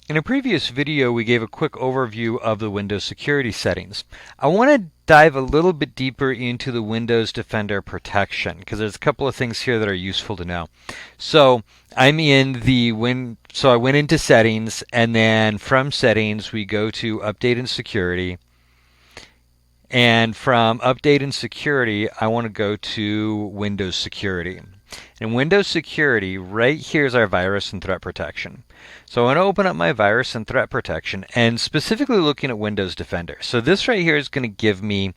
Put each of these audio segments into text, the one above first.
In a previous video, we gave a quick overview of the Windows security settings. I want to dive a little bit deeper into the Windows Defender protection because there's a couple of things here that are useful to know. So I'm in so I went into settings, and then from settings we go to update and security. And from update and security, I want to go to Windows security. In Windows security, right here is our virus and threat protection. So I want to open up my virus and threat protection, and specifically looking at Windows Defender. So this right here is going to give me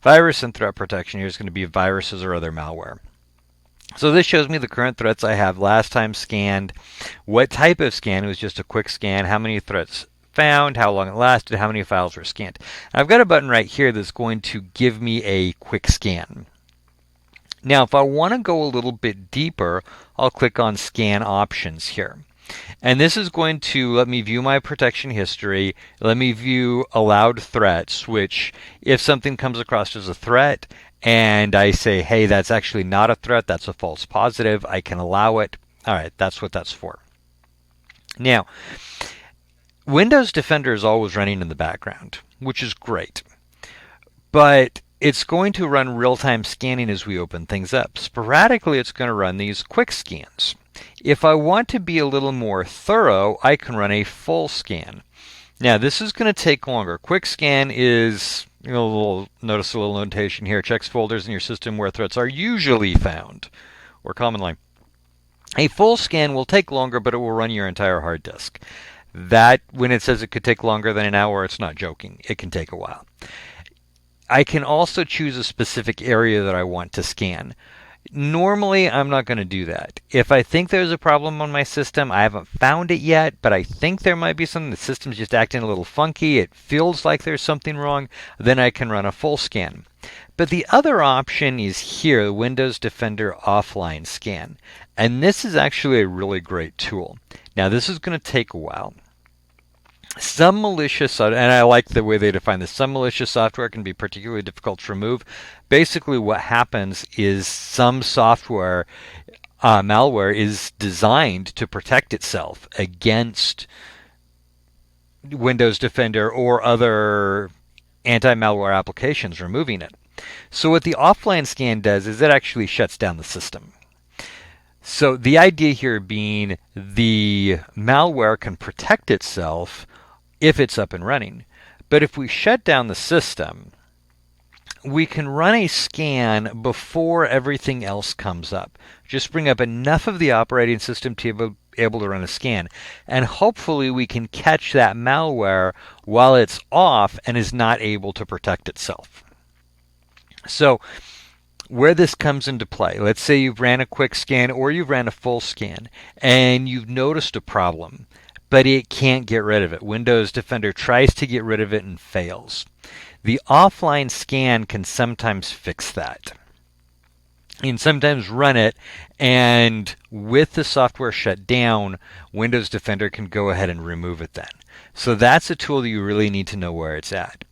virus and threat protection. Here's going to be viruses or other malware. So this shows me the current threats I have, last time scanned, what type of scan. It was just a quick scan, how many threats found, how long it lasted, how many files were scanned. I've got a button right here that's going to give me a quick scan. Now, if I want to go a little bit deeper, I'll click on Scan Options here. And this is going to let me view my protection history, let me view allowed threats, which if something comes across as a threat and I say, hey, that's actually not a threat, that's a false positive, I can allow it. All right, that's what that's for. Now, Windows Defender is always running in the background, which is great. But it's going to run real-time scanning as we open things up. Sporadically, it's going to run these quick scans. If I want to be a little more thorough, I can run a full scan. Now, this is going to take longer. Quick scan is, notice a little notation here, checks folders in your system where threats are usually found, or commonly. A full scan will take longer, but it will run your entire hard disk. That, when it says it could take longer than an hour, it's not joking. It can take a while. I can also choose a specific area that I want to scan. Normally, I'm not going to do that. If I think there's a problem on my system, I haven't found it yet, but I think there might be something, the system's just acting a little funky, it feels like there's something wrong, then I can run a full scan. But the other option is here, Windows Defender Offline Scan. And this is actually a really great tool. Now, this is going to take a while. Some malicious, and I like the way they define this, some malicious software can be particularly difficult to remove. Basically what happens is some software, malware, is designed to protect itself against Windows Defender or other anti-malware applications removing it. So what the offline scan does is it actually shuts down the system. So the idea here being the malware can protect itself if it's up and running. But if we shut down the system, we can run a scan before everything else comes up. Just bring up enough of the operating system to be able to run a scan. And hopefully we can catch that malware while it's off and is not able to protect itself. So where this comes into play, let's say you've ran a quick scan or you've ran a full scan and you've noticed a problem, but it can't get rid of it. Windows Defender tries to get rid of it and fails. The offline scan can sometimes fix that. You can sometimes run it, and with the software shut down, Windows Defender can go ahead and remove it then. So that's a tool that you really need to know where it's at.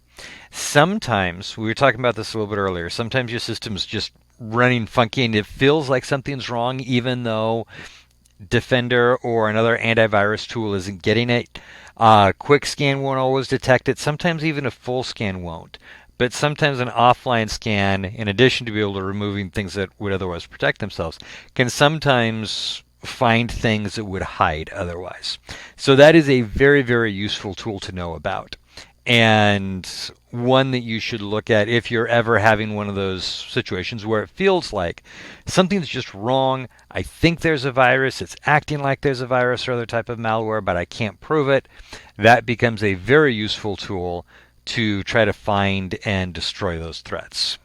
Sometimes, we were talking about this a little bit earlier, sometimes your system's just running funky and it feels like something's wrong even though Defender or another antivirus tool isn't getting it. Quick scan won't always detect it. Sometimes even a full scan won't. But sometimes an offline scan, in addition to be able to removing things that would otherwise protect themselves, can sometimes find things that would hide otherwise. So that is a very, very useful tool to know about. And one that you should look at if you're ever having one of those situations where it feels like something's just wrong. I think there's a virus. It's acting like there's a virus or other type of malware, but I can't prove it. That becomes a very useful tool to try to find and destroy those threats.